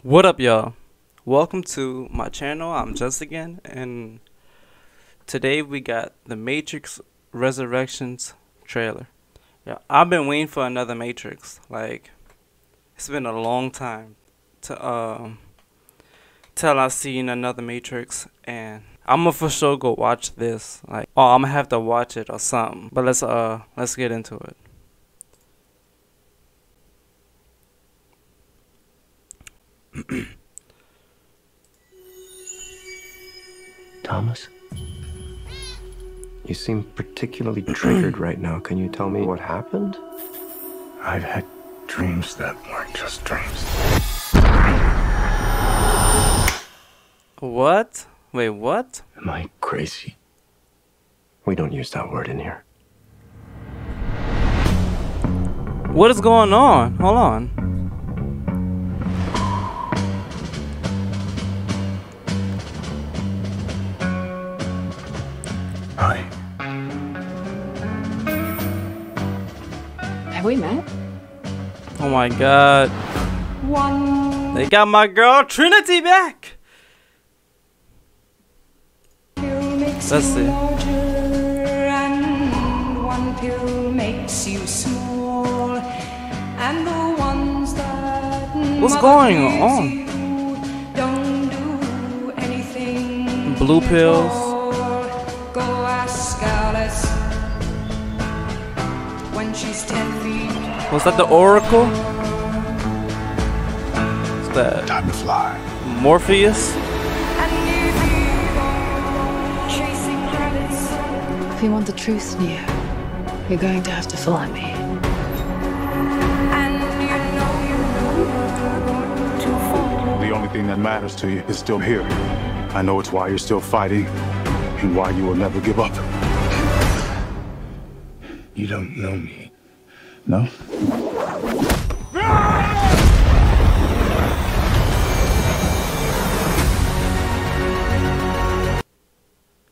What up, y'all? Welcome to my channel. I'm Jusagin, and today we got the Matrix Resurrections trailer. Yeah, I've been waiting for another Matrix. Like, it's been a long time to till I seen another Matrix, and I'ma for sure go watch this. Like, oh, I'ma have to watch it or something. But let's get into it. Thomas? You seem particularly triggered right now. Can you tell me what happened? I've had dreams that weren't just dreams. What? Wait, what? Am I crazy? We don't use that word in here. What is going on? Hold on. Hi. Have we met? Oh my god. They got my girl Trinity back. Let's see. And one pill makes you small, and the ones that What's going on? don't do anything. Blue pills. Go ask Alice when she's 10 feet. Was that the Oracle? What's that? Time to fly. Morpheus? And if you go chasing rabbits, If you want the truth, Neo, you're going to have to follow me. and you know you're going to fall. The only thing that matters to you is still here. I know it's why you're still fighting and why you will never give up. You don't know me. No?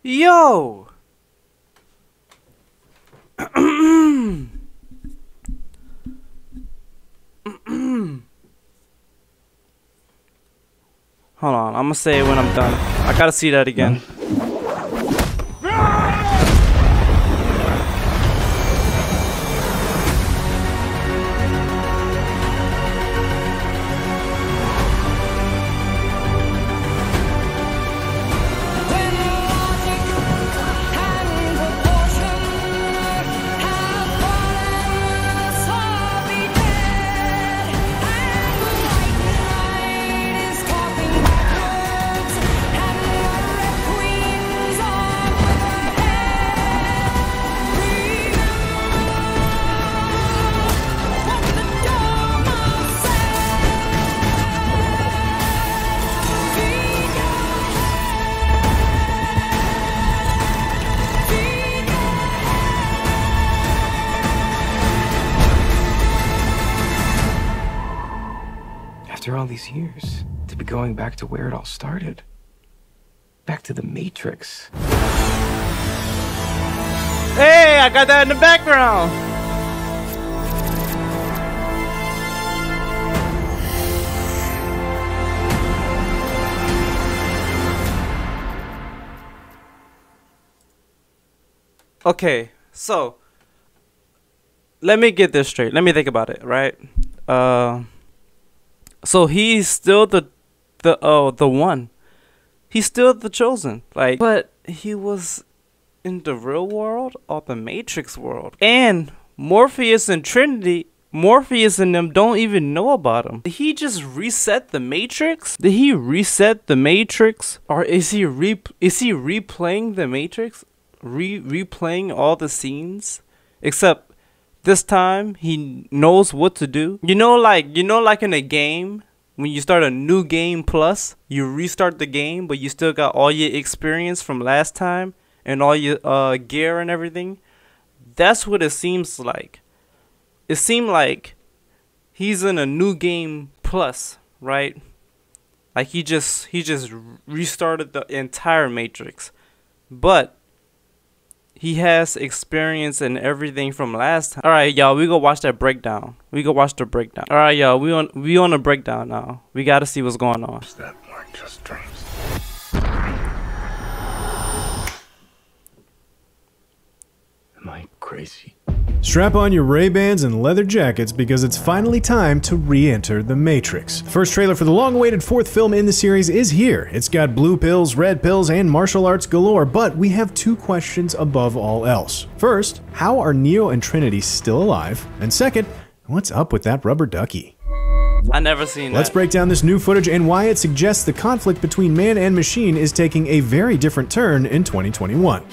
Yo! Hold on, I'm gonna say it when I'm done. I gotta see that again. When logic and proportion have fallen, so be dead. And white knight is talking backwards, and the red queens are overhead. Remember what the Dharma said. After all these years, to be going back to where it all started. Back to the Matrix. Hey, I got that in the background! Okay, so let me get this straight. Let me think about it, right? So he's still the one. He's still the chosen. Like, but he was in the real world or the Matrix world. And Morpheus and Trinity, Morpheus and them don't even know about him. Did he just reset the Matrix? Did he reset the Matrix? Or is he replaying the Matrix? Replaying all the scenes? Except this time he knows what to do. You know like in a game, when you start a new game plus, you restart the game, but you still got all your experience from last time and all your gear and everything. That's what it seems like. It seemed like he's in a new game plus, right? Like he just restarted the entire Matrix. But he has experience in everything from last time. All right, y'all, we go watch that breakdown. We go watch the breakdown. All right, y'all, we on a breakdown now. We gotta see what's going on. That weren't just dreams. Am I crazy? Strap on your Ray-Bans and leather jackets because it's finally time to re-enter the Matrix. The first trailer for the long-awaited fourth film in the series is here. It's got blue pills, red pills, and martial arts galore, but we have two questions above all else. First, how are Neo and Trinity still alive? And second, what's up with that rubber ducky? I never seen that. Let's break down this new footage and why it suggests the conflict between man and machine is taking a very different turn in 2021.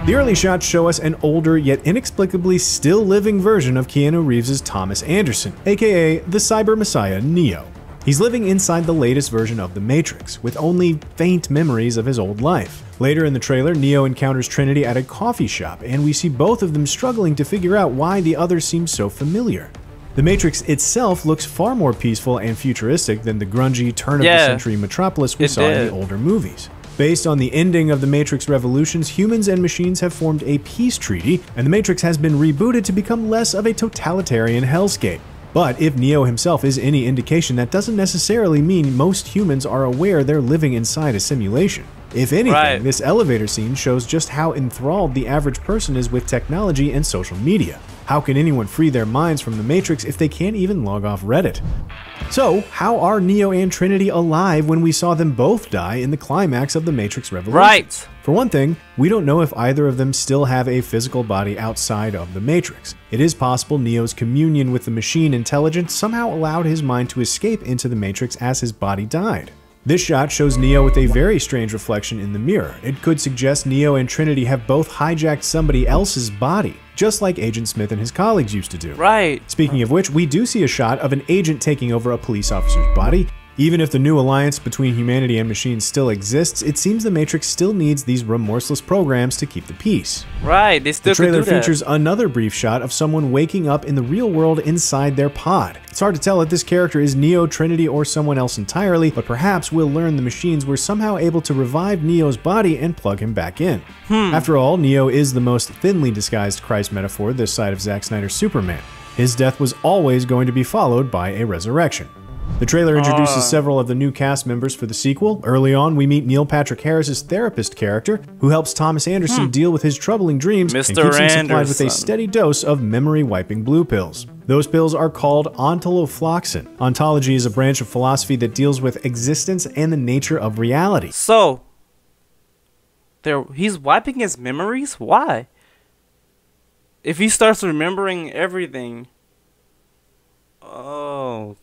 The early shots show us an older yet inexplicably still living version of Keanu Reeves' Thomas Anderson, aka the cyber messiah Neo. He's living inside the latest version of the Matrix, with only faint memories of his old life. Later in the trailer, Neo encounters Trinity at a coffee shop, and we see both of them struggling to figure out why the other seems so familiar. The Matrix itself looks far more peaceful and futuristic than the grungy, turn-of-the-century metropolis we saw in the older movies. Based on the ending of the Matrix Revolutions, humans and machines have formed a peace treaty, and the Matrix has been rebooted to become less of a totalitarian hellscape. But if Neo himself is any indication, that doesn't necessarily mean most humans are aware they're living inside a simulation. If anything, this elevator scene shows just how enthralled the average person is with technology and social media. How can anyone free their minds from the Matrix if they can't even log off Reddit? So, how are Neo and Trinity alive when we saw them both die in the climax of the Matrix Revolution? Right. For one thing, we don't know if either of them still have a physical body outside of the Matrix. It is possible Neo's communion with the machine intelligence somehow allowed his mind to escape into the Matrix as his body died. This shot shows Neo with a very strange reflection in the mirror. It could suggest Neo and Trinity have both hijacked somebody else's body, just like Agent Smith and his colleagues used to do. Right. Speaking of which, we do see a shot of an agent taking over a police officer's body. Even if the new alliance between humanity and machines still exists, it seems the Matrix still needs these remorseless programs to keep the peace. Right, they still The trailer could do that. features another brief shot of someone waking up in the real world inside their pod. It's hard to tell if this character is Neo, Trinity, or someone else entirely, but perhaps we'll learn the machines were somehow able to revive Neo's body and plug him back in. After all, Neo is the most thinly disguised Christ metaphor this side of Zack Snyder's Superman. His death was always going to be followed by a resurrection. The trailer introduces several of the new cast members for the sequel. Early on, we meet Neil Patrick Harris's therapist character, who helps Thomas Anderson deal with his troubling dreams and keeps him supplied with a steady dose of memory-wiping blue pills. Those pills are called ontolofloxacin. Ontology is a branch of philosophy that deals with existence and the nature of reality. So, he's wiping his memories? Why? If he starts remembering everything... Oh...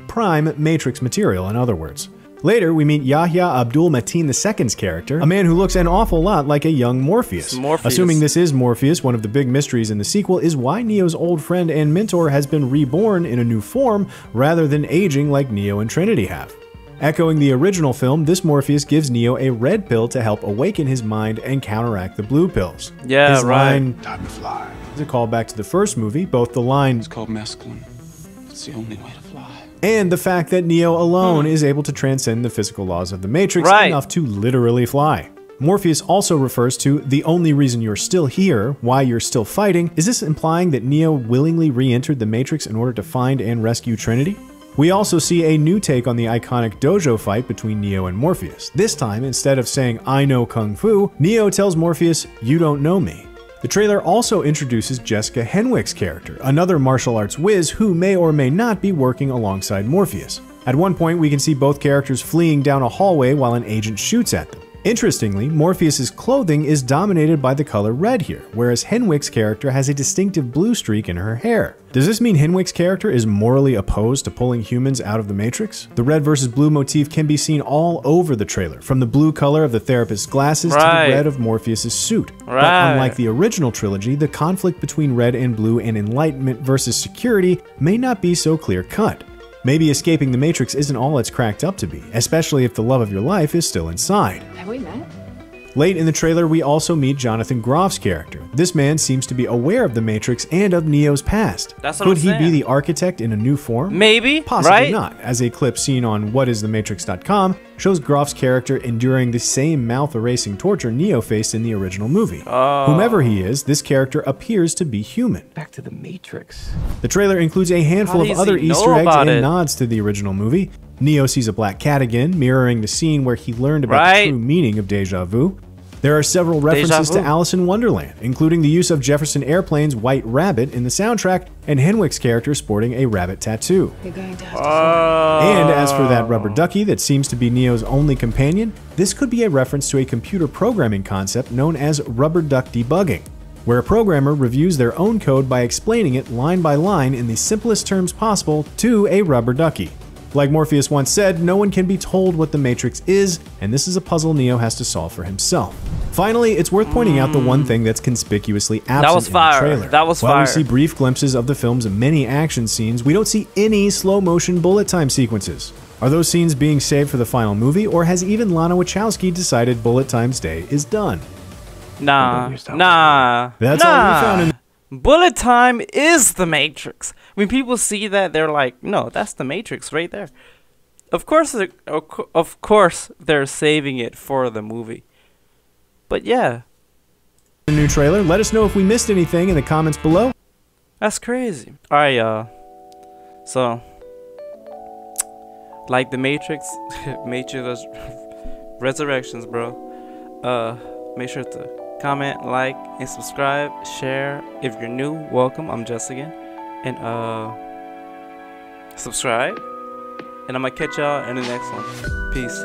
Prime Matrix material, in other words. Later, we meet Yahya Abdul-Mateen II's character, a man who looks an awful lot like a young Morpheus. Assuming this is Morpheus, one of the big mysteries in the sequel is why Neo's old friend and mentor has been reborn in a new form rather than aging like Neo and Trinity have. Echoing the original film, this Morpheus gives Neo a red pill to help awaken his mind and counteract the blue pills. Yeah, his line, Time to fly. is a callback to the first movie, both the line, It's called mescaline. It's the only way to fly. and the fact that Neo alone is able to transcend the physical laws of the Matrix enough to literally fly. Morpheus also refers to the only reason you're still here, why you're still fighting. Is this implying that Neo willingly re-entered the Matrix in order to find and rescue Trinity? We also see a new take on the iconic dojo fight between Neo and Morpheus. This time, instead of saying, "I know Kung Fu," Neo tells Morpheus, "You don't know me." The trailer also introduces Jessica Henwick's character, another martial arts whiz who may or may not be working alongside Morpheus. At one point, we can see both characters fleeing down a hallway while an agent shoots at them. Interestingly, Morpheus's clothing is dominated by the color red here, whereas Henwick's character has a distinctive blue streak in her hair. Does this mean Henwick's character is morally opposed to pulling humans out of the Matrix? The red versus blue motif can be seen all over the trailer, from the blue color of the therapist's glasses to the red of Morpheus's suit. But unlike the original trilogy, the conflict between red and blue and enlightenment versus security may not be so clear-cut. Maybe escaping the Matrix isn't all it's cracked up to be, especially if the love of your life is still inside. Have we met? Late in the trailer, we also meet Jonathan Groff's character. This man seems to be aware of the Matrix and of Neo's past. That's what Could I'm he saying. be the architect in a new form? Maybe, Possibly right? not, as a clip seen on whatisthematrix.com shows Groff's character enduring the same mouth-erasing torture Neo faced in the original movie. Whomever he is, this character appears to be human. Back to the Matrix. The trailer includes a handful How of does other he know Easter eggs about and it? nods to the original movie. Neo sees a black cat again, mirroring the scene where he learned about Right. the true meaning of déjà vu. There are several references to vu. Alice in Wonderland, including the use of Jefferson Airplane's White Rabbit in the soundtrack and Henwick's character sporting a rabbit tattoo. You're going to have to And as for that rubber ducky that seems to be Neo's only companion, this could be a reference to a computer programming concept known as rubber duck debugging, where a programmer reviews their own code by explaining it line by line in the simplest terms possible to a rubber ducky. Like Morpheus once said, no one can be told what the Matrix is, and this is a puzzle Neo has to solve for himself. Finally, it's worth pointing out the one thing that's conspicuously absent was in fire. the trailer. That was While fire. we see brief glimpses of the film's many action scenes, we don't see any slow-motion bullet time sequences. Are those scenes being saved for the final movie, or has even Lana Wachowski decided bullet time's day is done? Nah. That's all we found in Bullet time is the Matrix. When people see that, they're like, no, that's the Matrix right there. Of course they're saving it for the movie. But yeah. the new trailer. Let us know if we missed anything in the comments below. That's crazy. Alright, y'all. So, like the Matrix, Matrix Resurrections, bro. Make sure to comment, like, and subscribe, share. If you're new, welcome. I'm Jusagin. And subscribe. And I'm gonna catch y'all in the next one. Peace.